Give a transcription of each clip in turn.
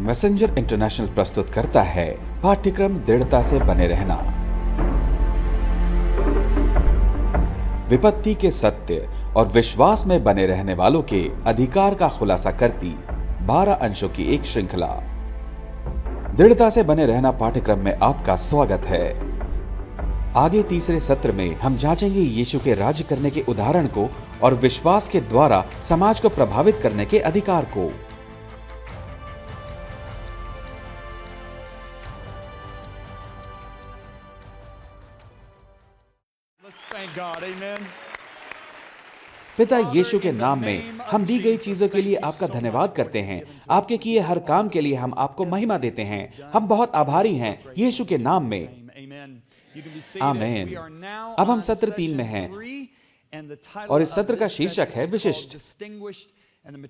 Messenger international प्रस्तुत करता है पाठ्यक्रम दृढ़ता से बने रहना। विपत्ति के सत्य और विश्वास में बने रहने वालों के अधिकार का खुलासा करती 12 अंशों की एक श्रृंखला। दृढ़ता से बने रहना पाठ्यक्रम में आपका स्वागत है। आगे तीसरे सत्र में हम जांचेंगे यीशु के राज्य करने के उदाहरण को और विश्वास के द्वारा समाज को प्रभावित करने के अधिकार को। पिता यीशु के नाम में हम दी गई चीजों के लिए आपका धन्यवाद करते हैं। आपके किए हर काम के लिए हम आपको महिमा देते हैं। हम बहुत आभारी हैं यीशु के नाम में। आमीन। अब हम सत्र 3 में हैं और इस सत्र का शीर्षक है विशिष्ट।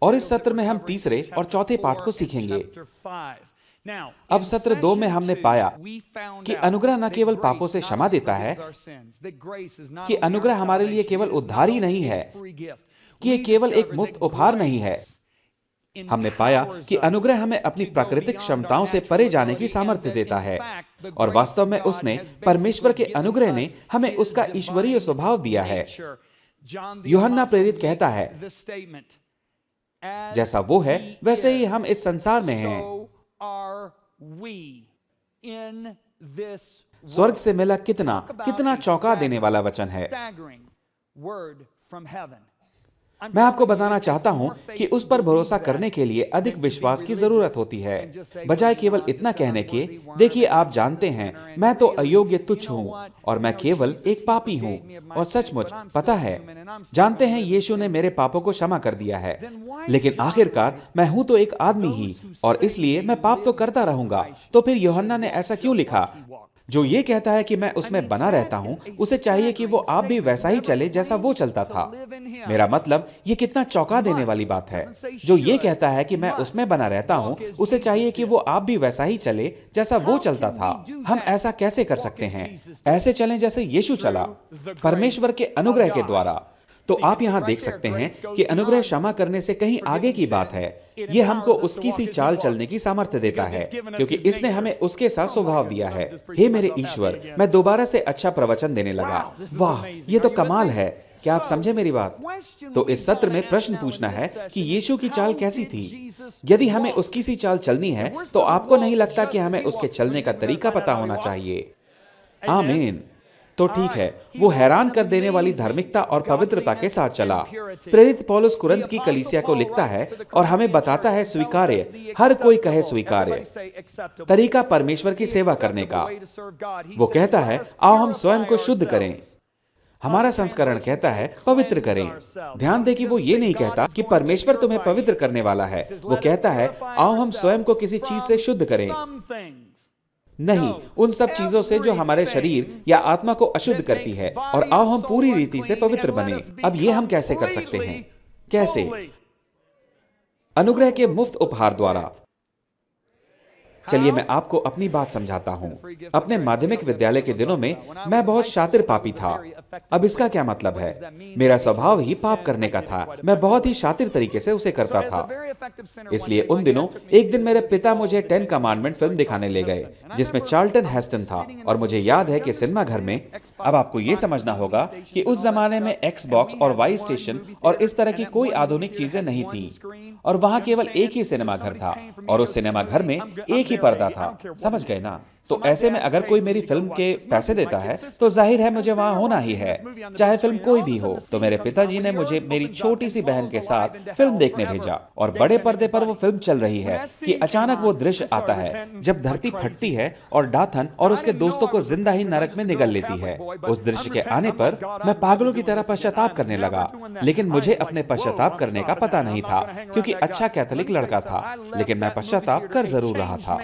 और इस सत्र में हम तीसरे और चौथे पाठ को सीखेंगे। अब सत्र 2 में हमने पाया कि अनुग्रह न केवल पापों से क्षमा देता है, कि अनुग्रह हमारे लिए केवल उद्धार ही नहीं है, कि यह केवल एक मुफ्त उपहार नहीं है। हमने पाया कि अनुग्रह हमें अपनी प्राकृतिक क्षमताओं से परे जाने की सामर्थ्य देता है और वास्तव में उसने परमेश्वर के अनुग्रह ने हमें उसका ईश्वरीय स्वभाव दिया है। यूहन्ना प्रेरित कहता है, जैसा वो है वैसे ही हम इस संसार में हैं। स्वर्ग से मिला कितना चौंका देने वाला वचन है। मैं आपको बताना चाहता हूं कि उस पर भरोसा करने के लिए अधिक विश्वास की जरूरत होती है, बजाय केवल इतना कहने के, देखिए आप जानते हैं मैं तो अयोग्य तुच्छ हूं और मैं केवल एक पापी हूं और सचमुच पता है, जानते हैं यीशु ने मेरे पापों को क्षमा कर दिया है, लेकिन आखिरकार मैं हूं तो एक आदमी ही और इसलिए मैं पाप तो करता रहूंगा। तो फिर यूहन्ना ने ऐसा क्यों लिखा? जो ये कहता है कि मैं उसमें बना रहता हूं, उसे चाहिए कि वो आप भी वैसा ही चले जैसा वो चलता था। मेरा मतलब ये कितना चौंका देने वाली बात है। जो ये कहता है कि मैं उसमें बना रहता हूं, उसे चाहिए कि वो आप भी वैसा ही चले जैसा वो चलता था। हम ऐसा कैसे कर सकते हैं? ऐसे चलें जैसे यीशु चला, परमेश्वर के अनुग्रह के द्वारा। तो आप यहां देख सकते हैं कि अनुग्रह क्षमा करने से कहीं आगे की बात है। यह हमको उसकी सी चाल चलने की सामर्थ्य देता है, क्योंकि इसने हमें उसके साथ स्वभाव दिया है। हे मेरे ईश्वर, मैं दोबारा से अच्छा प्रवचन देने लगा। वाह, यह तो कमाल है। क्या आप समझे मेरी बात? तो इस सत्र में प्रश्न पूछना है कि यीशु की चाल कैसी थी? यदि हमें उसकी सी चाल चलनी है, तो आपको नहीं लगता कि हमें उसके चलने का तरीका पता होना चाहिए? आमीन। तो ठीक है, वो हैरान कर देने वाली धार्मिकता और पवित्रता के साथ चला। प्रेरित पौलुस कुरिन्थ की कलीसिया को लिखता है और हमें बताता है स्वीकार्य, हर कोई कहे स्वीकार्य तरीका परमेश्वर की सेवा करने का। वो कहता है, आओ हम स्वयं को शुद्ध करें। हमारा संस्करण कहता है पवित्र करें। ध्यान दें कि वो ये नहीं कहता कि परमेश्वर तुम्हें पवित्र करने वाला है। वो कहता है, आओ हम स्वयं को किसी चीज से शुद्ध करें। नहीं, उन सब चीजों से जो हमारे शरीर या आत्मा को अशुद्ध करती है, और आओ हम पूरी रीति से पवित्र बने। अब ये हम कैसे कर सकते हैं? कैसे? अनुग्रह के मुफ्त उपहार द्वारा। चलिए मैं आपको अपनी बात समझाता हूं। अपने माध्यमिक विद्यालय के दिनों में मैं बहुत शातिर पापी था। अब इसका क्या मतलब है? मेरा स्वभाव ही पाप करने का था। मैं बहुत ही शातिर तरीके से उसे करता था। इसलिए उन दिनों एक दिन मेरे पिता मुझे 10 कमांडमेंट फिल्म दिखाने ले गए, जिसमें चार्ल्टन हेस्टन था। और मुझे याद है कि सिनेमा घर में, अब आपको यह समझना होगा कि उस जमाने में एक्सबॉक्स और वाई स्टेशन और इस तरह की कोई आधुनिक चीजें नहीं थी, और वहां केवल एक ही सिनेमा घर था और उस सिनेमा घर में एक ही पर्दा था। समझ गए ना? तो ऐसे में अगर कोई मेरी फिल्म के पैसे देता है तो जाहिर है मुझे वहां होना ही है, चाहे फिल्म कोई भी हो। तो मेरे पिताजी ने मुझे मेरी छोटी सी बहन के साथ फिल्म देखने भेजा और बड़े पर्दे पर वो फिल्म चल रही है कि अचानक वो दृश्य आता है जब धरती फटती है और डाथन और उसके दोस्तों को जिंदा ही नरक में निगल लेती है। उस दृश्य के आने पर मैं पागलों की तरह पश्चाताप करने लगा, लेकिन मुझे अपने पश्चाताप करने का पता नहीं था, क्योंकि अच्छा कैथोलिक लड़का था, लेकिन मैं पश्चाताप कर जरूर रहा था।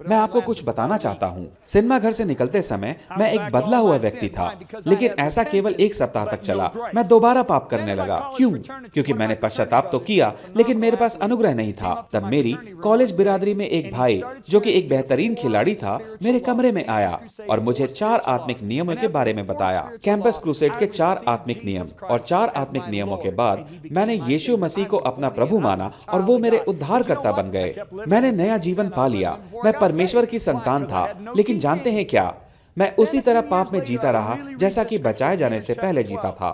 मैं आपको कुछ बताना चाहता हूँ। सिनेमा घर से निकलते समय मैं एक बदला हुआ व्यक्ति था, लेकिन ऐसा केवल एक सप्ताह तक चला। मैं दोबारा पाप करने लगा। क्यों? क्योंकि मैंने पश्चाताप तो किया, लेकिन मेरे पास अनुग्रह नहीं था। तब मेरी कॉलेज बिरादरी में एक भाई, जो कि एक बेहतरीन खिलाड़ी था, मेरे कमरे में आया और मुझे 4 आत्मिक नियमों के बारे में बताया। कैंपस क्रूसेड के 4 आत्मिक नियम। और 4 आत्मिक नियमों के बाद मैंने यीशु मसीह को अपना प्रभु माना और वो मेरे उद्धारकर्ता बन गए। मैंने नया जीवन पा लिया। मैं परमेश्वर की संतान था, लेकिन जानते हैं क्या? मैं उसी तरह पाप में जीता रहा जैसा कि बचाए जाने से पहले जीता था।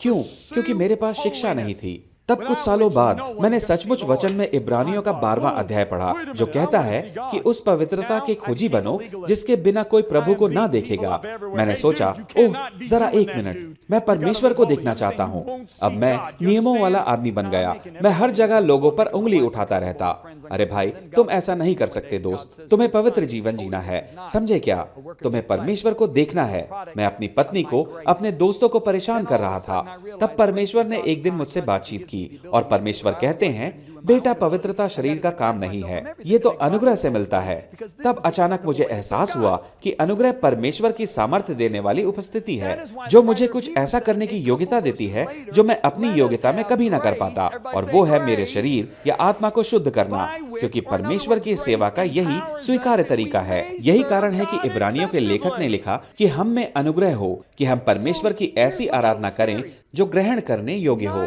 क्यों? क्योंकि मेरे पास शिक्षा नहीं थी। तब कुछ सालों बाद मैंने सचमुच वचन में इब्रानियों का 12वां अध्याय पढ़ा, जो कहता है कि उस पवित्रता के खोजी बनो जिसके बिना कोई प्रभु को ना देखेगा। मैंने सोचा, ओह, जरा एक मिनट, मैं परमेश्वर को देखना चाहता हूँ। अब मैं नियमों वाला आदमी बन गया। मैं हर जगह लोगों पर उंगली उठाता रहता। अरे भाई, तुम ऐसा नहीं कर सकते दोस्त। तुम्हें पवित्र जीवन जीना है, समझे क्या? तुम्हें परमेश्वर को देखना है। मैं अपनी पत्नी को, अपने दोस्तों को परेशान कर रहा था। तब परमेश्वर ने एक दिन मुझसे बातचीत की और परमेश्वर कहते हैं, बेटा, पवित्रता शरीर का काम नहीं है, ये तो अनुग्रह से मिलता है। तब अचानक मुझे एहसास हुआ कि अनुग्रह परमेश्वर की सामर्थ्य देने वाली उपस्थिति है, जो मुझे कुछ ऐसा करने की योग्यता देती है जो मैं अपनी योग्यता में कभी ना कर पाता, और वो है मेरे शरीर या आत्मा को शुद्ध करना, क्योंकि परमेश्वर की सेवा का यही स्वीकार्य तरीका है। यही कारण है कि इब्रानियों के लेखक ने लिखा कि हम में अनुग्रह हो कि हम परमेश्वर की ऐसी आराधना करें जो ग्रहण करने योग्य हो।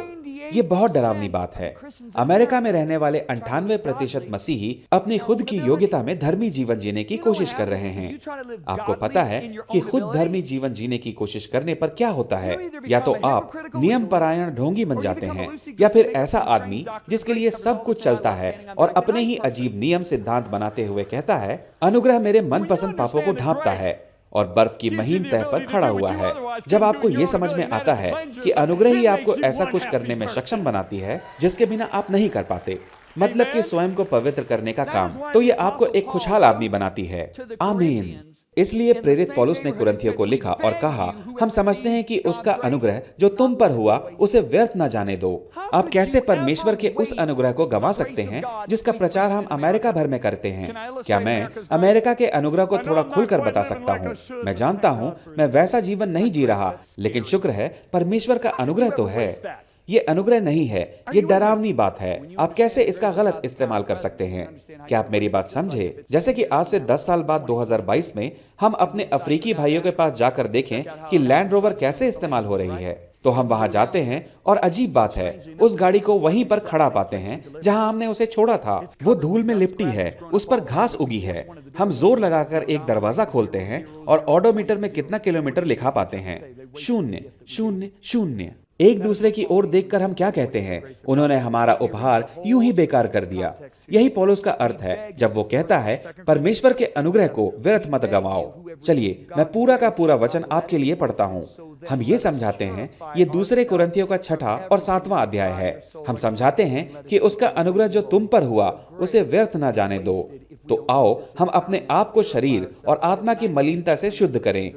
ये बहुत डरावनी बात है। अमेरिका में रहने वाले 98% मसीही अपनी खुद की योग्यता में धर्मी जीवन जीने की कोशिश कर रहे हैं। आपको पता है कि खुद धर्मी जीवन जीने की कोशिश करने पर क्या होता है? या तो आप नियम परायण ढोंगी बन जाते हैं, या फिर ऐसा आदमी जिसके लिए सब कुछ चलता है और अपने ही अजीब नियम सिद्धांत बनाते हुए कहता है, अनुग्रह मेरे मनपसंद पापों को ढांपता है और बर्फ की महीन तह पर खड़ा हुआ है। जब आपको यह समझ में आता है कि अनुग्रह ही आपको ऐसा कुछ करने में सक्षम बनाती है जिसके बिना आप नहीं कर पाते, मतलब कि स्वयं को पवित्र करने का काम, तो ये आपको एक खुशहाल आदमी बनाती है। आमीन। इसलिए प्रेरित पौलुस ने कुरिन्थियों को लिखा और कहा, हम समझते हैं कि उसका अनुग्रह जो तुम पर हुआ उसे व्यर्थ न जाने दो। आप कैसे परमेश्वर के उस अनुग्रह को गंवा सकते हैं जिसका प्रचार हम अमेरिका भर में करते हैं? क्या मैं अमेरिका के अनुग्रह को थोड़ा खुलकर बता सकता हूँ? मैं जानता हूँ मैं वैसा जीवन नहीं जी रहा, लेकिन शुक्र है परमेश्वर का अनुग्रह तो है। ये अनुग्रह नहीं है, ये डरावनी बात है। आप कैसे इसका गलत इस्तेमाल कर सकते हैं? क्या आप मेरी बात समझे? जैसे कि आज से 10 साल बाद 2022 में हम अपने अफ्रीकी भाइयों के पास जाकर देखें कि लैंड रोवर कैसे इस्तेमाल हो रही है, तो हम वहां जाते हैं और अजीब बात है, उस गाड़ी को वहीं पर खड़ा पाते हैं जहां हमने उसे छोड़ा था। वो धूल में लिपटी है, उस पर घास उगी है। हम जोर लगाकर एक दरवाजा खोलते हैं और ऑडोमीटर में कितना किलोमीटर लिखा पाते हैं? 0 0 0। एक दूसरे की ओर देखकर हम क्या कहते हैं? उन्होंने हमारा उपहार यूं ही बेकार कर दिया। यही पौलुस का अर्थ है जब वो कहता है, परमेश्वर के अनुग्रह को व्यर्थ मत गवाओ। चलिए, मैं पूरा का पूरा वचन आपके लिए पढ़ता हूँ। हम ये समझाते हैं, ये दूसरे कुरिन्थियों का 6 और 7वां अध्याय है। हम समझाते हैं कि उसका अनुग्रह जो तुम पर हुआ उसे व्यर्थ ना जाने दो। तो आओ हम अपने आप को शरीर और आत्मा की मलिनता से शुद्ध करें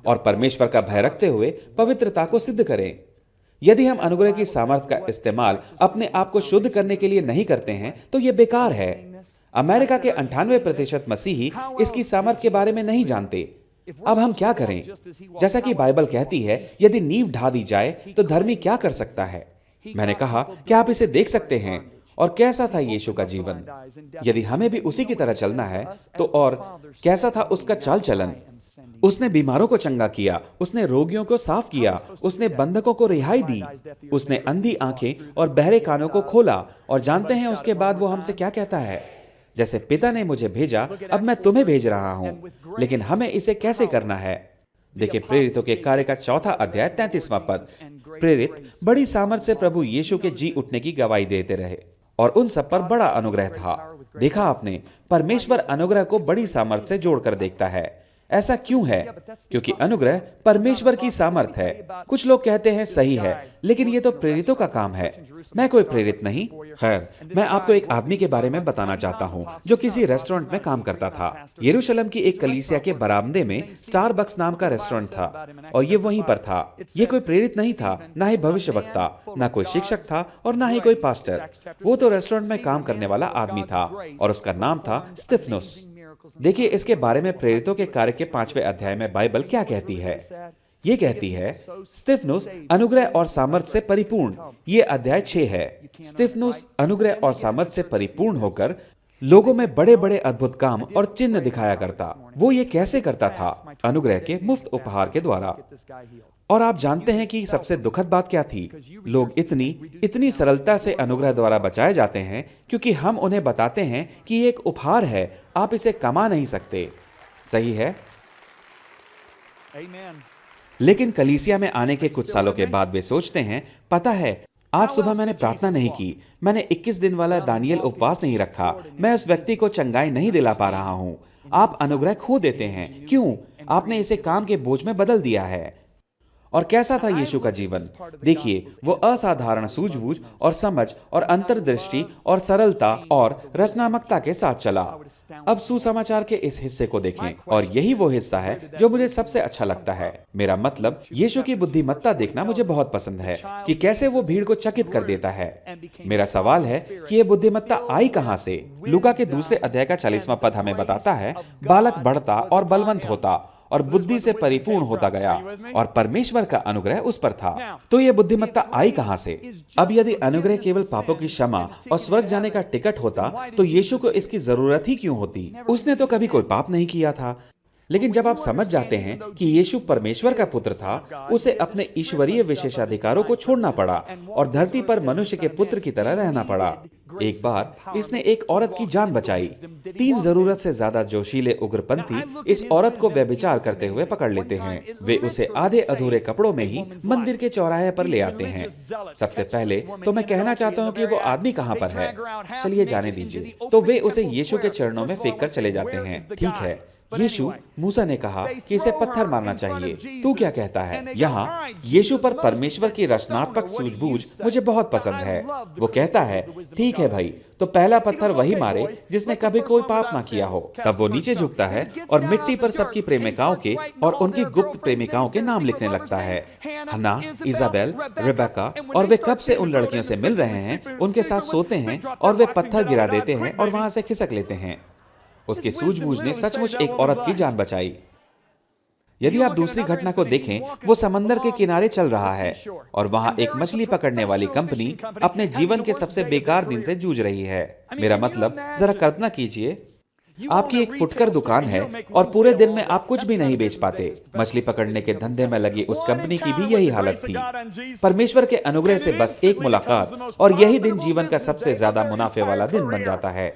और परमेश्वर का भय रखते हुए पवित्रता को सिद्ध करें। यदि हम अनुग्रह की सामर्थ का इस्तेमाल अपने आप को शुद्ध करने के लिए नहीं करते हैं तो यह बेकार है। अमेरिका के 98% मसीही इसकी सामर्थ के बारे में नहीं जानते। अब हम क्या करें? जैसा कि बाइबल कहती है, यदि नींव ढा दी जाए तो धर्मी क्या कर सकता है? मैंने कहा, क्या आप इसे देख सकते हैं? और कैसा था यीशु का जीवन? यदि हमें भी उसी की तरह चलना है तो और कैसा था उसका चाल चलन? उसने बीमारों को चंगा किया, उसने रोगियों को साफ किया, उसने बंधकों को रिहाई दी, उसने अंधी आंखें और बहरे कानों को खोला। और जानते हैं उसके बाद वो हमसे क्या कहता है? जैसे पिता ने मुझे भेजा, अब मैं तुम्हें भेज रहा हूं। लेकिन हमें इसे कैसे करना है? देखिए प्रेरितों के कार्य का 4 अध्याय 33वां पद। प्रेरित बड़ी सामर्थ से प्रभु यीशु के जी उठने की गवाही देते रहे और उन सब पर बड़ा अनुग्रह था। देखा आपने, परमेश्वर अनुग्रह को बड़ी सामर्थ से जोड़कर देखता है। ऐसा क्यों है? क्योंकि अनुग्रह परमेश्वर की सामर्थ है। कुछ लोग कहते हैं सही है, लेकिन ये तो प्रेरितों का काम है। मैं कोई प्रेरित नहीं। खैर, मैं आपको एक आदमी के बारे में बताना चाहता हूँ जो किसी रेस्टोरेंट में काम करता था। यरूशलेम की एक कलीसिया के बरामदे में स्टारबक्स नाम का रेस्टोरेंट था और ये वहीं पर था। ये कोई प्रेरित नहीं था, ना ही भविष्यवक्ता, ना कोई शिक्षक था और ना ही कोई पास्टर। वो तो रेस्टोरेंट में काम करने वाला आदमी था और उसका नाम था स्तिफनुस। देखिए इसके बारे में प्रेरितों के कार्य के 5वें अध्याय में बाइबल क्या कहती है। ये कहती है, स्तिफनुस अनुग्रह और सामर्थ से परिपूर्ण। ये अध्याय 6 है। स्तिफनुस अनुग्रह और सामर्थ से परिपूर्ण होकर लोगों में बड़े बड़े अद्भुत काम और चिन्ह दिखाया करता। वो ये कैसे करता था? अनुग्रह के मुफ्त उपहार के द्वारा। और आप जानते हैं कि सबसे दुखद बात क्या थी? लोग इतनी इतनी सरलता से अनुग्रह द्वारा बचाए जाते हैं क्योंकि हम उन्हें बताते हैं कि ये एक उपहार है, आप इसे कमा नहीं सकते। सही है। लेकिन कलीसिया में आने के कुछ सालों के बाद वे सोचते हैं, पता है, आज सुबह मैंने प्रार्थना नहीं की, मैंने 21 दिन वाला दानियल उपवास नहीं रखा, मैं उस व्यक्ति को चंगाई नहीं दिला पा रहा हूं। आप अनुग्रह खो देते हैं। क्यों? आपने इसे काम के बोझ में बदल दिया है। और कैसा था यीशु का जीवन? देखिए, वो असाधारण सूझबूझ और समझ और अंतर्दृष्टि और सरलता और रचनात्मकता के साथ चला। अब सुसमाचार के इस हिस्से को देखें, और यही वो हिस्सा है जो मुझे सबसे अच्छा लगता है। मेरा मतलब, यीशु की बुद्धिमत्ता देखना मुझे बहुत पसंद है कि कैसे वो भीड़ को चकित कर देता है। मेरा सवाल है कि ये बुद्धिमत्ता आई कहां से? लूका के दूसरे अध्याय का 40वां पद हमें बताता है, बालक बढ़ता और बलवंत होता और बुद्धि से परिपूर्ण होता गया और परमेश्वर का अनुग्रह उस पर था। तो यह बुद्धिमत्ता आई कहां से? अब यदि अनुग्रह केवल पापों की क्षमा और स्वर्ग जाने का टिकट होता तो यीशु को इसकी जरूरत ही क्यों होती? उसने तो कभी कोई पाप नहीं किया था। लेकिन जब आप समझ जाते हैं कि यीशु परमेश्वर का पुत्र था, उसे अपने ईश्वरीय विशेषाधिकारों को छोड़ना पड़ा और धरती पर मनुष्य के पुत्र की तरह रहना पड़ा। एक बार इसने एक औरत की जान बचाई। 3 जरूरत से ज्यादा जोशीले उग्रपंथी इस औरत को व्यभिचार करते हुए पकड़ लेते हैं। वे उसे आधे अधूरे कपड़ों में ही मंदिर के चौराहे पर ले आते हैं। सबसे पहले तो मैं कहना चाहता हूं कि वो आदमी कहां पर है। चलिए जाने दीजिए। तो वे उसे यीशु के चरणों में फेंक कर चले जाते हैं। ठीक है, यीशु, मूसा ने कहा कि इसे पत्थर मारना चाहिए। तू क्या कहता है? यहाँ यीशु पर परमेश्वर की रचनात्मक सूझबूझ मुझे बहुत पसंद है। वो कहता है, ठीक है भाई, तो पहला पत्थर वही मारे जिसने कभी कोई पाप ना किया हो। तब वो नीचे झुकता है और मिट्टी पर सबकी प्रेमिकाओं के और उनकी गुप्त प्रेमिकाओं के नाम लिखने लगता है। हन्ना, इजाबेल, रेबेका, और वे कब से उन लड़कियों से मिल रहे हैं, उनके साथ सोते हैं और वे पत्थर गिरा देते हैं और वहां से खिसक लेते हैं। उसकी सूझबूझ ने सचमुच एक औरत की जान बचाई। यदि आप दूसरी घटना को देखें, वो समंदर के किनारे चल रहा है और वहां एक मछली पकड़ने वाली कंपनी अपने जीवन के सबसे बेकार दिन से जूझ रही है। मेरा मतलब, जरा कल्पना कीजिए, आपकी एक फुटकर दुकान है और पूरे दिन में आप कुछ भी नहीं बेच पाते। मछली पकड़ने के धंधे में लगी उस कंपनी की भी यही हालत थी। परमेश्वर के अनुग्रह से बस एक मुलाकात और यही दिन जीवन का सबसे ज्यादा मुनाफे वाला दिन बन जाता है।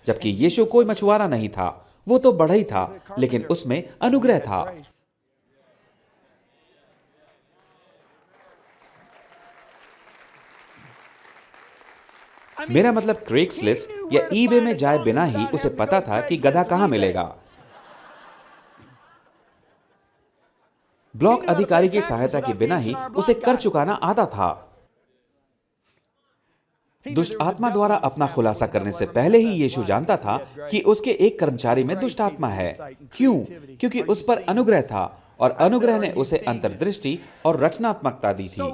जबकि यीशु कोई मछुआरा नहीं था, वो तो बढ़ई था, लेकिन उसमें अनुग्रह था। मेरा मतलब, क्रेग्सलिस्ट या ईबे में जाए बिना ही उसे पता था कि गधा कहां मिलेगा। ब्लॉक अधिकारी की सहायता के बिना ही उसे कर चुकाना आता था। दुष्ट आत्मा द्वारा अपना खुलासा करने से पहले ही यीशु जानता था कि उसके एक कर्मचारी में दुष्ट आत्मा है। क्यों? क्योंकि उस पर अनुग्रह था और अनुग्रह ने उसे अंतर्दृष्टि और रचनात्मकता दी थी।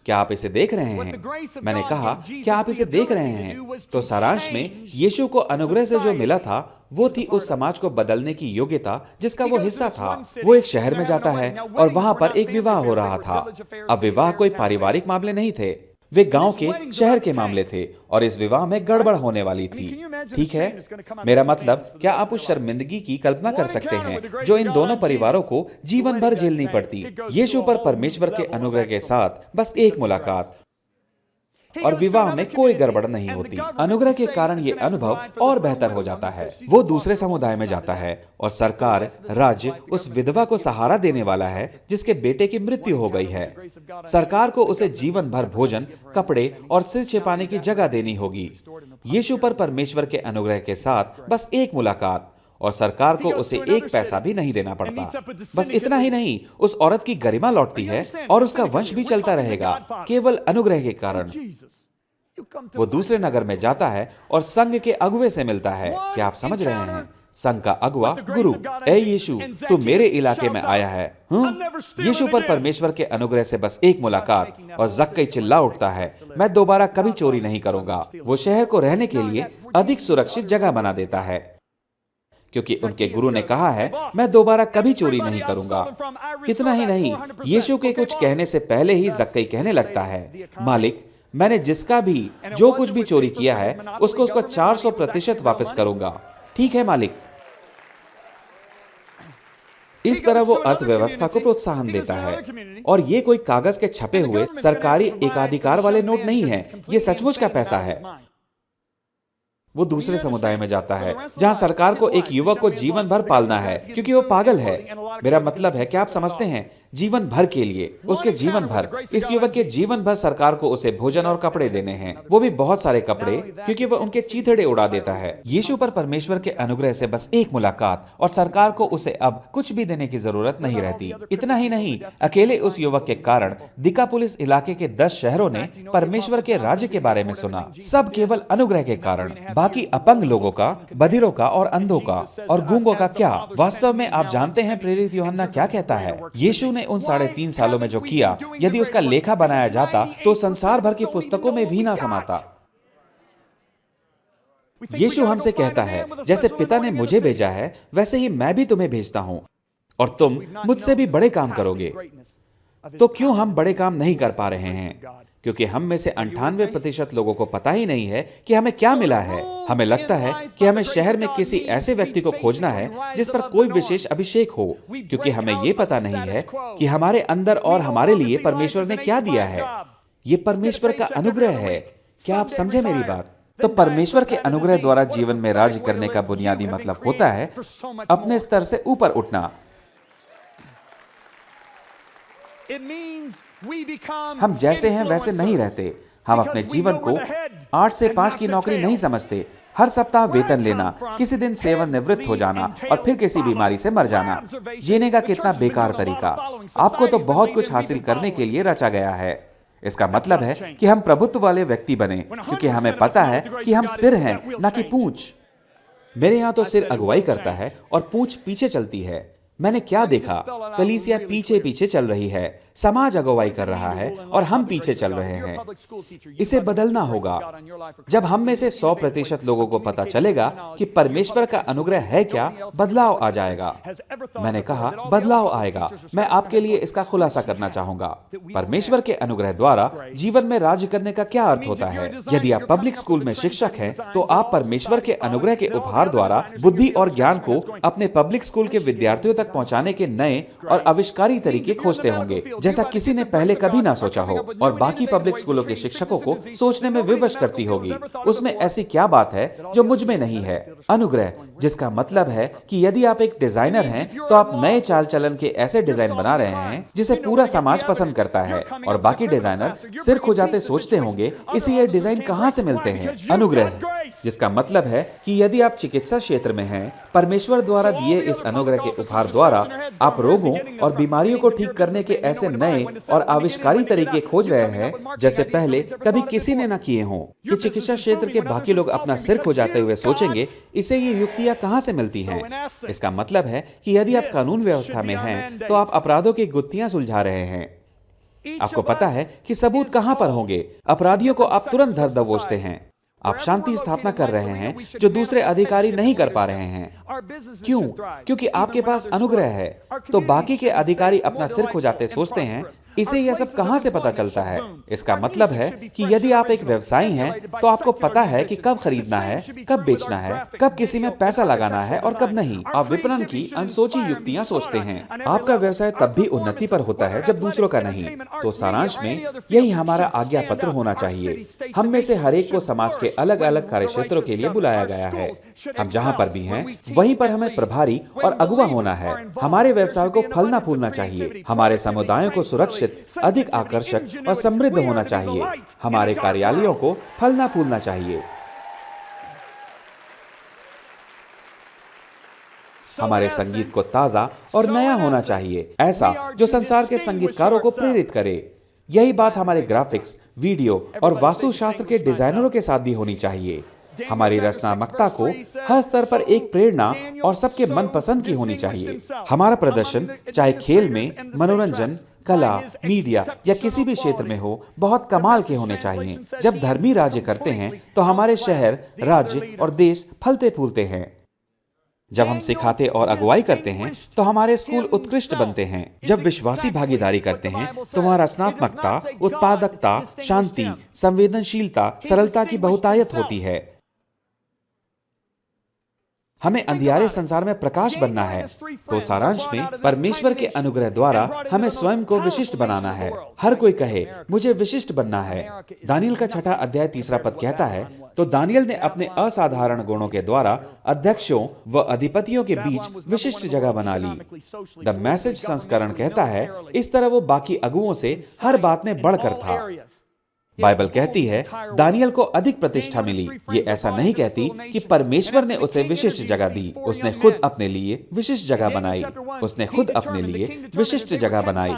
क्या आप इसे देख रहे हैं? मैंने कहा, क्या आप इसे देख रहे हैं? तो सारांश में, यीशु को अनुग्रह से जो मिला था वो थी उस समाज को बदलने की योग्यता जिसका वो हिस्सा था। वो एक शहर में जाता है और वहां पर एक विवाह हो रहा था। अब विवाह कोई पारिवारिक मामले नहीं थे, वे गांव के, शहर के मामले थे और इस विवाह में गड़बड़ होने वाली थी। ठीक है, मेरा मतलब, क्या आप उस शर्मिंदगी की कल्पना कर सकते हैं जो इन दोनों परिवारों को जीवन भर झेलनी पड़ती? यीशु पर परमेश्वर के अनुग्रह के साथ बस एक मुलाकात और विवाह में कोई गड़बड़ नहीं होती। अनुग्रह के कारण ये अनुभव और बेहतर हो जाता है। वो दूसरे समुदाय में जाता है और सरकार, राज्य उस विधवा को सहारा देने वाला है जिसके बेटे की मृत्यु हो गई है। सरकार को उसे जीवन भर भोजन, कपड़े और सिर छिपाने की जगह देनी होगी। यीशु पर परमेश्वर के अनुग्रह के साथ बस एक मुलाकात और सरकार को उसे एक पैसा भी नहीं देना पड़ता। बस इतना ही नहीं, उस औरत की गरिमा लौटती है और उसका वंश भी चलता रहेगा केवल अनुग्रह के कारण। वो दूसरे नगर में जाता है और संघ के अगुवे से मिलता है। क्या आप समझ रहे हैं? संघ का अगुवा, गुरु, ए यीशु, तू मेरे इलाके में आया है। यीशु पर परमेश्वर के अनुग्रह से बस एक मुलाकात और जक्कई चिल्ला उठता है, मैं दोबारा कभी चोरी नहीं करूंगा। वो शहर को रहने के लिए अधिक सुरक्षित जगह बना देता है क्योंकि उनके गुरु ने कहा है, मैं दोबारा कभी चोरी नहीं करूंगा। इतना ही नहीं, यीशु के कुछ कहने से पहले ही जक्कई कहने लगता है, मालिक, मैंने जिसका भी जो कुछ भी चोरी किया है उसको 400% वापस करूंगा। ठीक है मालिक। इस तरह वो अर्थव्यवस्था को प्रोत्साहन देता है। और ये कोई कागज के छपे हुए सरकारी एकाधिकार वाले नोट नहीं है, ये सचमुच का पैसा है। वो दूसरे समुदाय में जाता है जहां सरकार को एक युवक को जीवन भर पालना है क्योंकि वो पागल है। मेरा मतलब है कि आप समझते हैं, जीवन भर के लिए, उसके जीवन भर, इस युवक के जीवन भर सरकार को उसे भोजन और कपड़े देने हैं, वो भी बहुत सारे कपड़े, क्योंकि वह उनके चीथड़े उड़ा देता है। यीशु पर परमेश्वर के अनुग्रह से बस एक मुलाकात और सरकार को उसे अब कुछ भी देने की जरूरत नहीं रहती। इतना ही नहीं, अकेले उस युवक के कारण दिकापुलिस इलाके के 10 शहरों ने परमेश्वर के राज्य के बारे में सुना, सब केवल अनुग्रह के कारण। बाकी अपंग लोगों का, बधिरों का और अंधों का और गूंगों का क्या? वास्तव में आप जानते हैं प्रेरित यूहन्ना क्या कहता है? यीशु ने उन 3.5 सालों में जो किया, यदि उसका लेखा बनाया जाता तो संसार भर की पुस्तकों में भी ना समाता। यीशु हमसे कहता है, जैसे पिता ने मुझे भेजा है वैसे ही मैं भी तुम्हें भेजता हूं और तुम मुझसे भी बड़े काम करोगे। तो क्यों हम बड़े काम नहीं कर पा रहे हैं? क्योंकि हम में से 98% लोगों को पता ही नहीं है कि हमें क्या मिला है। हमें लगता है कि हमें शहर में किसी ऐसे व्यक्ति को खोजना है जिस पर कोई विशेष अभिषेक हो, क्योंकि हमें यह पता नहीं है कि हमारे अंदर और हमारे लिए परमेश्वर ने क्या दिया है। यह परमेश्वर का अनुग्रह है। क्या आप समझे मेरी बात? तो परमेश्वर के अनुग्रह द्वारा जीवन में राज्य करने का बुनियादी मतलब होता है अपने स्तर से ऊपर उठना। हम जैसे हैं वैसे नहीं रहते। हम अपने जीवन को 8 से 5 की नौकरी नहीं समझते। हर सप्ताह वेतन लेना, किसी दिन सेवानिवृत्त हो जाना और फिर किसी बीमारी से मर जाना। जीने का कितना बेकार तरीका। आपको तो बहुत कुछ हासिल करने के लिए रचा गया है। इसका मतलब है कि हम प्रभुत्व वाले व्यक्ति बने, क्योंकि हमें पता है कि हम सिर हैं, न कि पूंछ। मेरे यहां तो सिर अगुवाई करता है और पूंछ पीछे चलती है। मैंने क्या देखा? कलीसिया पीछे पीछे चल रही है, समाज अगुवाई कर रहा है और हम पीछे चल रहे हैं। इसे बदलना होगा। जब हम में से 100% लोगों को पता चलेगा कि परमेश्वर का अनुग्रह है क्या, बदलाव आ जाएगा। मैंने कहा बदलाव आएगा। मैं आपके लिए इसका खुलासा करना चाहूंगा। परमेश्वर के अनुग्रह द्वारा जीवन में राज्य करने का क्या अर्थ होता है? यदि आप पब्लिक स्कूल में शिक्षक हैं, तो आप परमेश्वर के अनुग्रह के उपहार द्वारा बुद्धि और ज्ञान को अपने पब्लिक स्कूल के विद्यार्थियों तक पहुंचाने के नए और आविष्कारी तरीके खोजते होंगे, जैसा किसी ने पहले कभी ना सोचा हो, और बाकी पब्लिक स्कूलों के शिक्षकों को सोचने में विवश करती होगी, उसमें ऐसी क्या बात है जो मुझ में नहीं है? अनुग्रह, जिसका मतलब है कि यदि आप एक डिजाइनर हैं, तो आप नए चाल चलन के ऐसे डिजाइन बना रहे हैं जिसे पूरा समाज पसंद करता है, और बाकी डिजाइनर सिर खुजाते सोचते होंगे, इसे ये डिजाइन कहां से मिलते हैं? अनुग्रह, जिसका मतलब है कि यदि आप चिकित्सा क्षेत्र में हैं, परमेश्वर द्वारा दिए इस अनुग्रह के उपहार द्वारा आप रोगों और बीमारियों को ठीक करने के ऐसे नए और आविष्कारी तरीके खोज रहे हैं जैसे पहले कभी किसी ने ना किए हों। कि चिकित्सा क्षेत्र के बाकी लोग अपना सिर खुजाते हुए सोचेंगे, इसे ये युक्तियां कहां से मिलती हैं? इसका मतलब है कि यदि आप कानून व्यवस्था में हैं, तो आप अपराधों की गुत्थियां सुलझा रहे हैं। आपको पता है कि सबूत कहां पर होंगे। अपराधियों को आप तुरंत धर दबोचते हैं। आप शांति स्थापना कर रहे हैं जो दूसरे अधिकारी नहीं कर पा रहे हैं। क्यों? क्योंकि आपके पास अनुग्रह है। तो बाकी के अधिकारी अपना सिर खुजाते सोचते हैं, इसे यह सब कहां से पता चलता है? इसका मतलब है कि यदि आप एक व्यवसायी हैं, तो आपको पता है कि कब खरीदना है, कब बेचना है, कब किसी में पैसा लगाना है और कब नहीं। आप विपणन की अनसोची युक्तियां सोचते हैं। आपका व्यवसाय तब भी उन्नति पर होता है जब दूसरों का नहीं। तो सारांश में यही हमारा आज्ञा पत्र होना चाहिए। हम में से हर एक को समाज के अलग अलग कार्य क्षेत्रों के लिए बुलाया गया है। हम जहां पर भी हैं, वहीं पर हमें प्रभारी और अगुवा होना है। हमारे व्यवसाय को फलना फूलना चाहिए। हमारे समुदायों को सुरक्षित, अधिक आकर्षक और समृद्ध होना चाहिए। हमारे कार्यालयों को फलना फूलना चाहिए। हमारे संगीत को ताजा और नया होना चाहिए, ऐसा जो संसार के संगीतकारों को प्रेरित करे। यही बात हमारे ग्राफिक्स, वीडियो और वास्तुशास्त्र के डिजाइनरों के साथ भी होनी चाहिए। हमारी रचनात्मकता को हर स्तर पर एक प्रेरणा और सबके मनपसंद की होनी चाहिए। हमारा प्रदर्शन, चाहे खेल में, मनोरंजन, कला, मीडिया या किसी भी क्षेत्र में हो, बहुत कमाल के होने चाहिए। जब धर्मी राज्य करते हैं, तो हमारे शहर, राज्य और देश फलते फूलते हैं। जब हम सिखाते और अगुवाई करते हैं तो हमारे स्कूल उत्कृष्ट बनते हैं। जब विश्वासी भागीदारी करते हैं तो वहां रचनात्मकता, उत्पादकता, शांति, संवेदनशीलता, सरलता की बहुतायत होती है। हमें अंधियारे संसार में प्रकाश बनना है। तो सारांश में परमेश्वर के अनुग्रह द्वारा हमें स्वयं को विशिष्ट बनाना है। हर कोई कहे मुझे विशिष्ट बनना है। दानियल का 6 अध्याय 3 पद कहता है, तो दानियल ने अपने असाधारण गुणों के द्वारा अध्यक्षों व अधिपतियों के बीच विशिष्ट जगह बना ली। द मैसेज संस्करण कहता है, इस तरह वो बाकी अगुओं से हर बात में बढ़कर था। बाइबल कहती है दानियल को अधिक प्रतिष्ठा मिली। ये ऐसा नहीं कहती कि परमेश्वर ने उसे विशिष्ट जगह दी। उसने खुद अपने लिए विशिष्ट जगह बनाई। उसने खुद अपने लिए विशिष्ट जगह बनाई।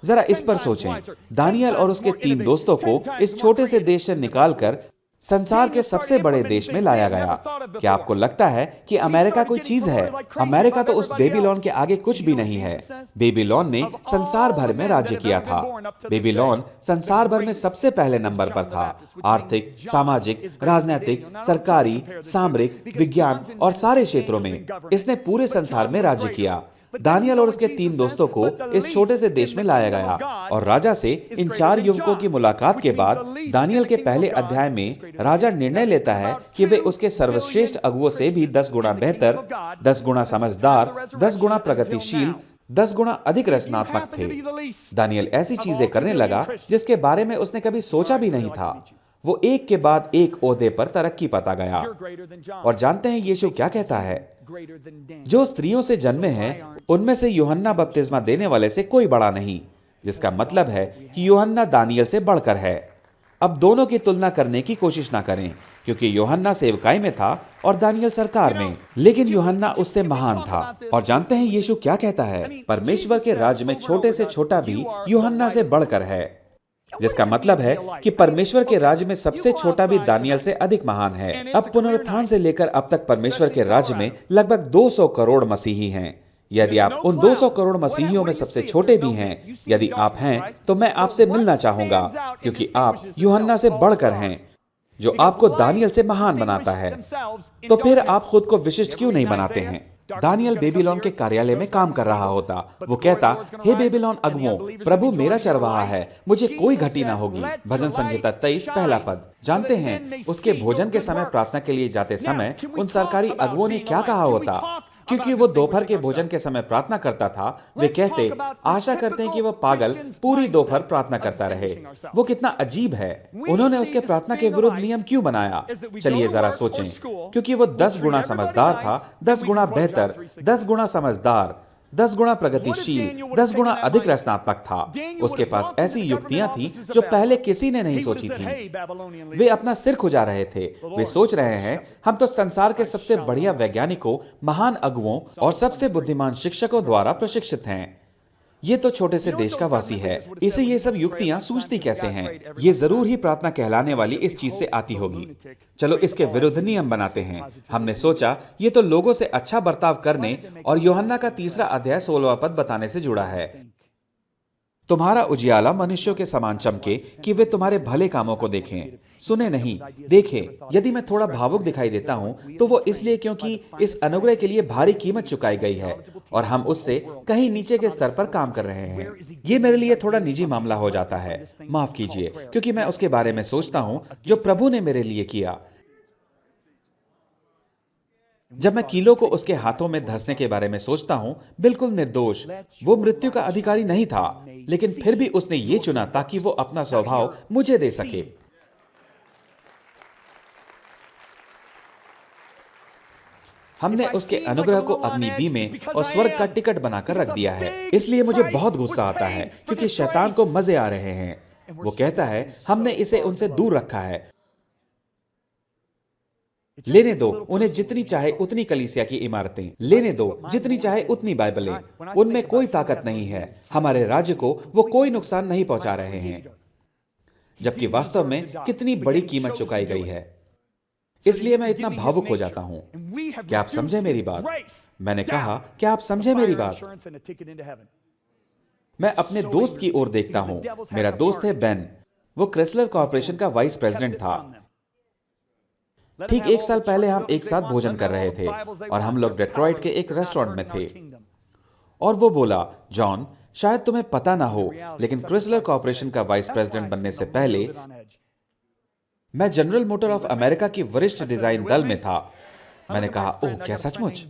जरा इस पर सोचें। दानियल और उसके 3 दोस्तों को इस छोटे से देश से निकालकर संसार के सबसे बड़े देश में लाया गया। क्या आपको लगता है कि अमेरिका कोई चीज है? अमेरिका तो उस बेबीलोन के आगे कुछ भी नहीं है। बेबीलोन ने संसार भर में राज्य किया था। बेबीलोन संसार भर में सबसे पहले नंबर पर था। आर्थिक, सामाजिक, राजनीतिक, सरकारी, सामरिक, विज्ञान और सारे क्षेत्रों में इसने पूरे संसार में राज्य किया। दानियल और उसके 3 दोस्तों को इस छोटे से देश में लाया गया और राजा से इन 4 युवकों की मुलाकात के बाद दानियल के पहले अध्याय में राजा निर्णय लेता है कि वे उसके सर्वश्रेष्ठ अगुओं से भी 10 गुना बेहतर, 10 गुना समझदार, 10 गुना प्रगतिशील, 10 गुना अधिक रचनात्मक थे। दानियल ऐसी चीजें करने लगा जिसके बारे में उसने कभी सोचा भी नहीं था। वो एक के बाद एक ओहदे पर तरक्की पाता गया। और जानते हैं यीशु क्या कहता है? जो स्त्रियों से जन्मे हैं उनमें से यूहन्ना बपतिस्मा देने वाले से कोई बड़ा नहीं, जिसका मतलब है कि यूहन्ना दानियल से बढ़कर है। अब दोनों की तुलना करने की कोशिश ना करें, क्योंकि यूहन्ना सेवकाई में था और दानियल सरकार में, लेकिन यूहन्ना उससे महान था। और जानते हैं यीशु क्या कहता है? परमेश्वर के राज्य में छोटे से छोटा भी यूहन्ना से बढ़कर है, जिसका मतलब है कि परमेश्वर के राज्य में सबसे छोटा भी दानियल से अधिक महान है। अब पुनरुत्थान से लेकर अब तक परमेश्वर के राज्य में लगभग 200 करोड़ मसीही हैं। यदि आप उन 200 करोड़ मसीहियों में सबसे छोटे भी हैं, यदि आप हैं, तो मैं आपसे मिलना चाहूंगा, क्योंकि आप यूहन्ना से बढ़कर हैं, जो आपको दानियल से महान बनाता है। तो फिर आप खुद को विशिष्ट क्यों नहीं बनाते हैं? दानियल बेबीलोन के कार्यालय में काम कर रहा होता। वो कहता, हे बेबीलोन अगुओं, प्रभु मेरा चरवाहा है, मुझे कोई घटी ना होगी। भजन संहिता 23 पहला पद। जानते हैं उसके भोजन के समय प्रार्थना के लिए जाते समय उन सरकारी अगुओं ने क्या कहा होता? क्योंकि वो दोपहर के भोजन के समय प्रार्थना करता था, वे कहते, आशा करते हैं कि वह पागल पूरी दोपहर प्रार्थना करता रहे। वो कितना अजीब है। उन्होंने उसके प्रार्थना के विरुद्ध नियम क्यों बनाया? चलिए जरा सोचें। क्योंकि वो 10 गुना समझदार था, 10 गुना बेहतर, 10 गुना समझदार, 10 गुना प्रगतिशील, 10 गुना अधिक रचनात्मक था। उसके पास ऐसी युक्तियां थीं जो पहले किसी ने नहीं सोची थी। वे अपना सिर खुजा रहे थे। वे सोच रहे हैं, हम तो संसार के सबसे बढ़िया वैज्ञानिकों, महान अगुओं और सबसे बुद्धिमान शिक्षकों द्वारा प्रशिक्षित हैं। ये तो छोटे से देश का वासी है, इसे ये सब युक्तियां सूझती कैसे हैं? ये जरूर ही प्रार्थना कहलाने वाली इस चीज से आती होगी। चलो इसके विरुद्ध नियम बनाते हैं। हमने सोचा ये तो लोगों से अच्छा बर्ताव करने और यूहन्ना का 3 अध्याय 16वां पद बताने से जुड़ा है। तुम्हारा उजियाला मनुष्यों के समान चमके कि वे तुम्हारे भले कामों को देखें, सुने नहीं, देखें। यदि मैं थोड़ा भावुक दिखाई देता हूं तो वो इसलिए क्योंकि इस अनुग्रह के लिए भारी कीमत चुकाई गई है और हम उससे कहीं नीचे के स्तर पर काम कर रहे हैं। ये मेरे लिए थोड़ा निजी मामला हो जाता है, माफ कीजिए, क्योंकि मैं उसके बारे में सोचता हूं जो प्रभु ने मेरे लिए किया। जब मैं कीलो को उसके हाथों में धंसने के बारे में सोचता हूं, बिल्कुल निर्दोष, वो मृत्यु का अधिकारी नहीं था, लेकिन फिर भी उसने ये चुना ताकि वो अपना स्वभाव मुझे दे सके। हमने उसके अनुग्रह को अग्निबी में और स्वर्ग का टिकट बनाकर रख दिया है। इसलिए मुझे बहुत गुस्सा आता है, क्योंकि शैतान को मजे आ रहे हैं। वो कहता है हमने इसे उनसे दूर रखा है। लेने दो उन्हें जितनी चाहे उतनी कलीसिया की इमारतें, लेने दो जितनी चाहे उतनी बाइबलें, उनमें कोई ताकत नहीं है। हमारे राज्य को वो कोई नुकसान नहीं पहुंचा रहे हैं, जबकि वास्तव में कितनी बड़ी कीमत चुकाई गई है। इसलिए मैं इतना भावुक हो जाता हूं। क्या आप समझे मेरी बात? मैंने कहा, क्या आप समझे मेरी बात? मैं अपने दोस्त की ओर देखता हूं। मेरा दोस्त है बेन। वो क्रिसलर कॉर्पोरेशन का वाइस प्रेसिडेंट था। ठीक एक साल पहले हम एक साथ भोजन कर रहे थे और हम लोग डेट्रॉइट के एक रेस्टोरेंट में थे और वो बोला, जॉन, शायद तुम्हें पता ना हो, लेकिन क्रिसलर कॉर्पोरेशन का वाइस प्रेसिडेंट बनने से पहले मैं जनरल मोटर ऑफ अमेरिका की वरिष्ठ डिजाइन दल में था। मैंने कहा, ओह क्या सचमुच?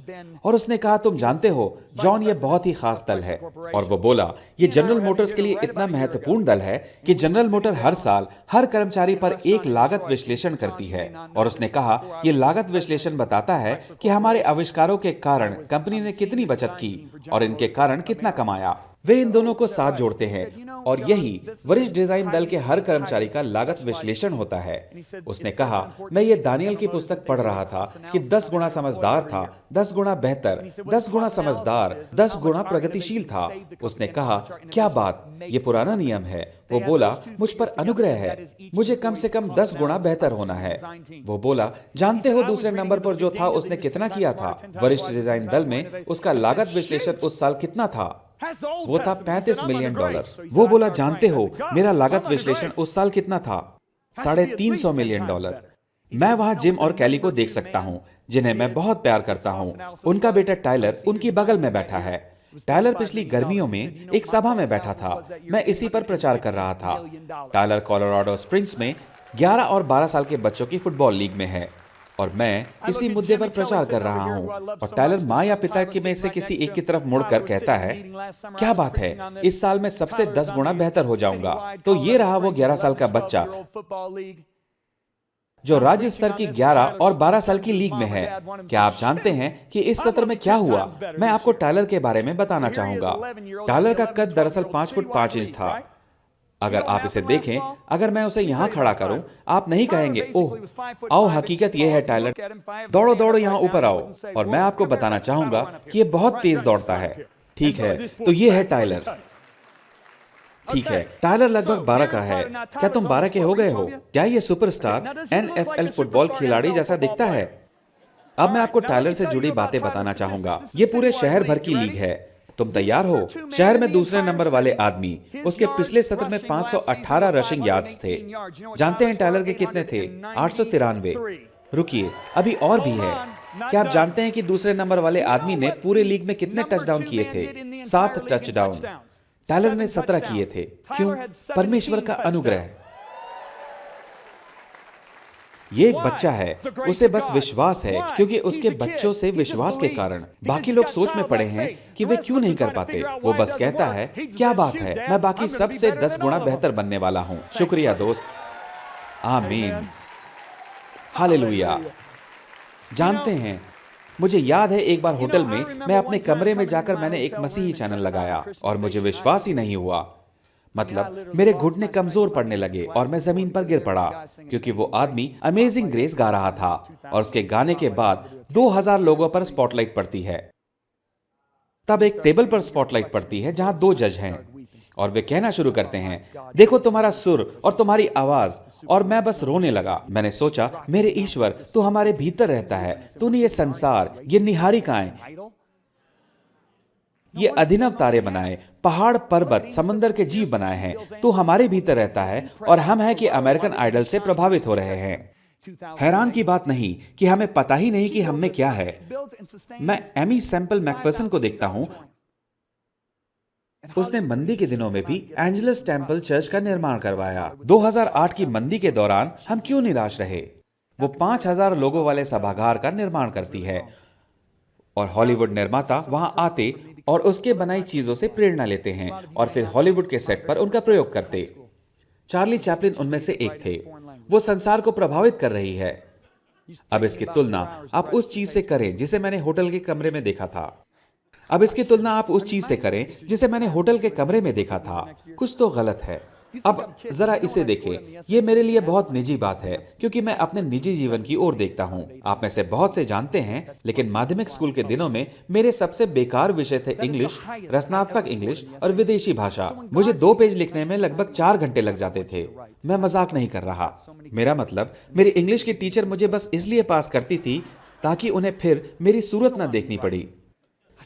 और उसने कहा, तुम जानते हो जॉन, ये बहुत ही खास दल है। और वो बोला, ये जनरल मोटर्स के लिए इतना महत्वपूर्ण दल है कि जनरल मोटर हर साल हर कर्मचारी पर एक लागत विश्लेषण करती है। और उसने कहा, ये लागत विश्लेषण बताता है कि हमारे आविष्कारों के कारण कंपनी ने कितनी बचत की और इनके कारण कितना कमाया। वे इन दोनों को साथ जोड़ते हैं और यही वरिष्ठ डिजाइन दल के हर कर्मचारी का लागत विश्लेषण होता है। उसने कहा, मैं ये दानियल की पुस्तक पढ़ रहा था कि 10 गुना समझदार था, 10 गुना बेहतर, 10 गुना समझदार, 10 गुना प्रगतिशील था। उसने कहा, क्या बात, ये पुराना नियम है। वो बोला, मुझ पर अनुग्रह है, मुझे कम से कम 10 गुना बेहतर होना है। वो बोला, जानते हो दूसरे नंबर पर जो था उसने कितना किया था? वरिष्ठ डिजाइन दल में उसका लागत विश्लेषण उस साल कितना था? वो था $35 मिलियन। वो बोला, जानते हो मेरा लागत विश्लेषण उस साल कितना था? $350 मिलियन। मैं वहां जिम और कैली को देख सकता हूं, जिन्हें मैं बहुत प्यार करता हूं। उनका बेटा टाइलर उनकी बगल में बैठा है। टाइलर पिछली गर्मियों में एक सभा में बैठा था। मैं इसी पर प्रचार कर रहा था। टाइलर कोलोराडो स्प्रिंग्स में 11 और 12 साल के बच्चों की फुटबॉल लीग में है और मैं इसी मुद्दे पर प्रचार कर रहा हूं। और टाइलर मां या पिता की में से किसी एक की तरफ मुड़कर कहता है, क्या बात है, इस साल मैं सबसे 10 गुना बेहतर हो जाऊंगा। तो ये रहा वो 11 साल का बच्चा जो राज्य स्तर की 11 और 12 साल की लीग में है। क्या आप जानते हैं कि इस सत्र में क्या हुआ? मैं आपको टाइलर के बारे में बताना चाहूंगा। टाइलर का कद दरअसल 5 फुट 5 इंच था। अगर आप इसे देखें, अगर मैं उसे यहां खड़ा करूं, आप नहीं कहेंगे, ओह, आओ, हकीकत यह है टाइलर, दौड़ो दौड़ो यहां ऊपर आओ। और मैं आपको बताना चाहूंगा कि यह बहुत तेज दौड़ता है। ठीक है, तो यह है टाइलर। ठीक है, टाइलर लगभग 12 का है। क्या तुम 12 के हो गए हो? क्या यह सुपरस्टार NFL फुटबॉल खिलाड़ी जैसा दिखता है? अब मैं आपको टाइलर से जुड़ी बातें बताना चाहूंगा। ये पूरे शहर भर की लीग है। तुम तैयार हो? शहर में दूसरे नंबर वाले आदमी, उसके पिछले सत्र में 518 रशिंग यार्ड्स थे। जानते हैं टाइलर के कितने थे? 893। रुकिए, अभी और भी है। क्या आप जानते हैं कि दूसरे नंबर वाले आदमी ने पूरे लीग में कितने टचडाउन किए थे? 7 टचडाउन। टाइलर ने 17 किए थे। क्यों? परमेश्वर का अनुग्रह। ये एक बच्चा है, उसे बस विश्वास है, क्योंकि उसके बच्चों से विश्वास के कारण बाकी लोग सोच में पड़े हैं कि वे क्यों नहीं कर पाते। वो बस कहता है, क्या बात है, मैं बाकी सबसे 10 गुना बेहतर बनने वाला हूं। शुक्रिया दोस्त। आमीन। हालेलुया। जानते हैं, मुझे याद है एक बार होटल में मैं अपने कमरे में जाकर मैंने एक मसीही चैनल लगाया और मुझे विश्वास ही नहीं हुआ। मतलब मेरे घुटने कमजोर पड़ने लगे और मैं जमीन पर गिर पड़ा, क्योंकि वो आदमी अमेजिंग ग्रेस गा रहा था और उसके गाने के बाद 2000 लोगों पर स्पॉटलाइट पड़ती है। तब एक टेबल पर स्पॉटलाइट पड़ती है जहां 2 जज हैं और वे कहना शुरू करते हैं, देखो तुम्हारा सुर और तुम्हारी आवाज। और मैं बस रोने लगा। मैंने सोचा, मेरे ईश्वर, तू हमारे भीतर रहता है। तूने ये संसार, ये निहारिकाएं, ये अभिनव तारे बनाए, पहाड़, पर्वत, समंदर के जीव बनाए हैं। तू हमारे भीतर रहता है और हम हैं कि अमेरिकन आइडल से प्रभावित हो रहे हैं। हैरान की बात नहीं कि हमें पता ही नहीं कि हम में क्या है। मैं एमी सैम्पल मैकफर्सन को देखता हूं। उसने मंदी के दिनों में भी एंजलस टेम्पल चर्च का निर्माण करवाया। 2008 की मंदी के दौरान हम क्यों निराश रहे? वो 5000 लोगों वाले सभागार का निर्माण करती है और हॉलीवुड निर्माता वहां आते और उसके बनाई चीजों से प्रेरणा लेते हैं और फिर हॉलीवुड के सेट पर उनका प्रयोग करते। चार्ली चैपलिन उनमें से एक थे। वो संसार को प्रभावित कर रही है। अब इसकी तुलना आप उस चीज से करें जिसे मैंने होटल के कमरे में देखा था। अब इसकी तुलना आप उस चीज से करें जिसे मैंने होटल के कमरे में देखा था। कुछ तो गलत है। अब जरा इसे देखें। यह मेरे लिए बहुत निजी बात है, क्योंकि मैं अपने निजी जीवन की ओर देखता हूं। आप में से बहुत से जानते हैं, लेकिन माध्यमिक स्कूल के दिनों में मेरे सबसे बेकार विषय थे इंग्लिश, रचनात्मक इंग्लिश और विदेशी भाषा। मुझे 2 पेज लिखने में लगभग 4 घंटे लग जाते थे। मैं मजाक नहीं कर रहा। मेरा मतलब, मेरी इंग्लिश की टीचर मुझे बस इसलिए पास करती थी ताकि उन्हें फिर मेरी सूरत न देखनी पड़ी।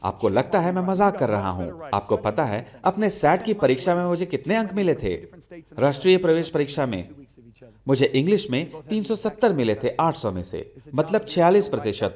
आपको लगता है मैं मजाक कर रहा हूं। आपको पता है अपने सैट की परीक्षा में मुझे कितने अंक मिले थे? राष्ट्रीय प्रवेश परीक्षा में मुझे इंग्लिश में 370 मिले थे 800 में से, मतलब 46%,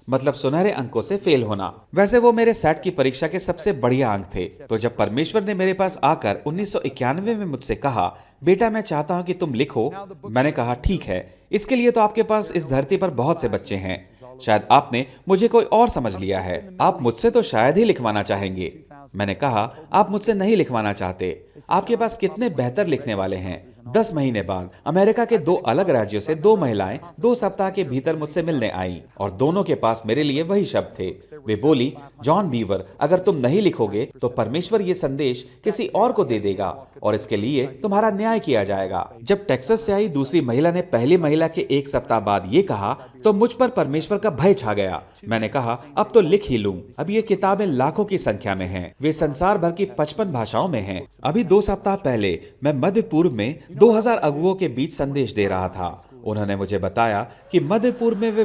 मतलब सुनहरे अंकों से फेल होना। वैसे वो मेरे सेट की परीक्षा के सबसे बढ़िया अंक थे। तो जब परमेश्वर ने मेरे पास आकर 1991 में मुझसे कहा, बेटा मैं चाहता हूं कि तुम लिखो, मैंने कहा ठीक है, इसके लिए तो आपके पास इस धरती पर बहुत से बच्चे हैं। शायद आपने मुझे कोई और समझ लिया है, आप मुझसे तो शायद ही लिखवाना चाहेंगे। मैंने कहा, आप मुझसे नहीं लिखवाना चाहते, आपके पास कितने बेहतर लिखने वाले हैं। 10 महीने बाद अमेरिका के 2 अलग राज्यों से 2 महिलाएं 2 सप्ताह के भीतर मुझसे मिलने आईं और दोनों के पास मेरे लिए वही शब्द थे। वे बोली, जॉन बीवर, अगर तुम नहीं लिखोगे तो परमेश्वर ये संदेश किसी और को दे देगा और इसके लिए तुम्हारा न्याय किया जाएगा। जब टेक्सास से आई दूसरी महिला ने पहली महिला के 1 सप्ताह बाद ये कहा तो मुझ पर परमेश्वर का भय छा गया। मैंने कहा, अब तो लिख ही लूं। अब ये किताबें लाखों की संख्या में हैं, वे संसार भर की 55 भाषाओं में हैं। अभी 2 सप्ताह पहले मैं मध्य पूर्व में 2000 अगुओं के बीच संदेश दे रहा था। उन्होंने मुझे बताया कि मध्य पूर्व में वे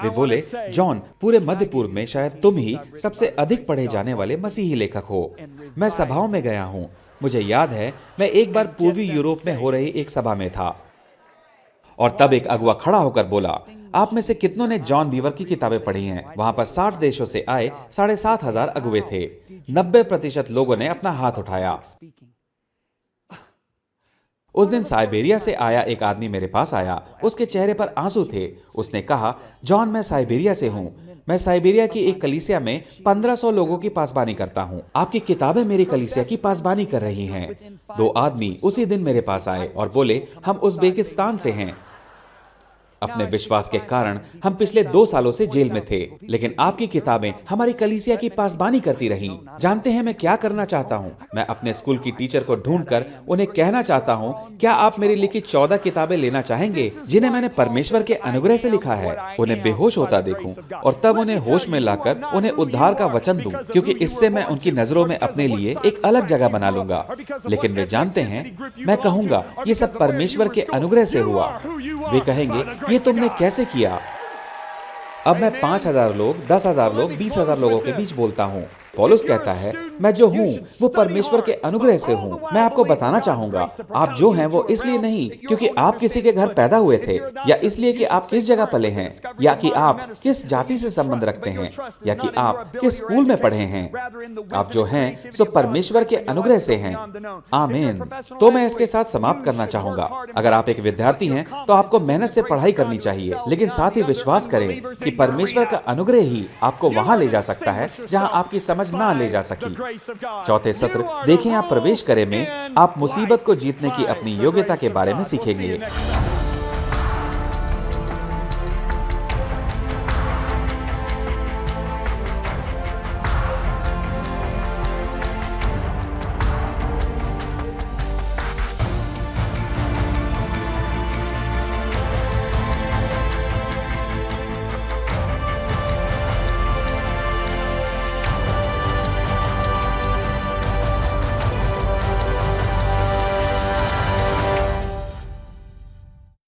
बोले, जॉन, पूरे मध्य पूर्व में शायद तुम ही सबसे अधिक पढ़े जाने वाले मसीही लेखक हो। मैं सभाओं में गया हूं। मुझे याद है, मैं एक बार पूर्वी यूरोप में हो रही एक सभा में था और तब एक अगुआ खड़ा होकर बोला, आप में से कितनों ने जॉन बीवर की किताबें पढ़ी हैं? वहां पर 60 देशों से आए 7,500 अगुए थे। 90% लोगों ने अपना हाथ उठाया। उस दिन साइबेरिया से आया एक आदमी मेरे पास आया। उसके चेहरे पर आंसू थे। उसने कहा, जॉन, मैं साइबेरिया से हूं। मैं साइबेरिया की एक कलीसिया में 1500 लोगों की पासबानी करता हूं। आपकी किताबें मेरी कलीसिया की पासबानी कर रही हैं। 2 आदमी उसी दिन मेरे पास आए और बोले, हम उज़्बेकिस्तान से हैं। अपने विश्वास के कारण हम पिछले 2 सालों से जेल में थे, लेकिन आपकी किताबें हमारी कलीसिया की पासबानी करती रहीं। जानते हैं मैं क्या करना चाहता हूं? मैं अपने स्कूल की टीचर को ढूंढकर उन्हें कहना चाहता हूं, क्या आप मेरी लिखी 14 किताबें लेना चाहेंगे जिन्हें मैंने परमेश्वर के अनुग्रह से लिखा है? उन्हें बेहोश होता देखूं और तब उन्हें होश में लाकर उन्हें उद्धार का वचन दूं, क्योंकि इससे मैं उनकी नजरों में अपने लिए एक अलग जगह बना लूंगा। लेकिन वे जानते हैं, मैं कहूंगा, ये सब परमेश्वर के अनुग्रह से हुआ। वे कहेंगे, ये तुमने कैसे किया? अब मैं 5,000 लोग, 10,000 लोग, 20,000 लोगों के बीच बोलता हूं। पौलुस कहता है, मैं जो हूं वो परमेश्वर के अनुग्रह से हूं। मैं आपको बताना चाहूंगा, आप जो हैं वो इसलिए नहीं क्योंकि आप किसी के घर पैदा हुए थे, या इसलिए कि आप किस जगह पले हैं, या कि आप किस जाति से संबंध रखते हैं, या कि आप किस स्कूल में पढ़े हैं। आप जो हैं सो परमेश्वर के अनुग्रह से हैं। आमीन। तो मैं इसके साथ समाप्त करना चाहूंगा। अगर आप एक विद्यार्थी हैं तो आपको मेहनत से पढ़ाई करनी चाहिए, लेकिन साथ ही विश्वास करें कि परमेश्वर का अनुग्रह ही आपको वहां ले जा सकता है जहां आपकी समझ ना ले जा सकी। चौथे सत्र देखें, आप प्रवेश करें में आप मुसीबत को जीतने की अपनी योग्यता के बारे में सीखेंगे।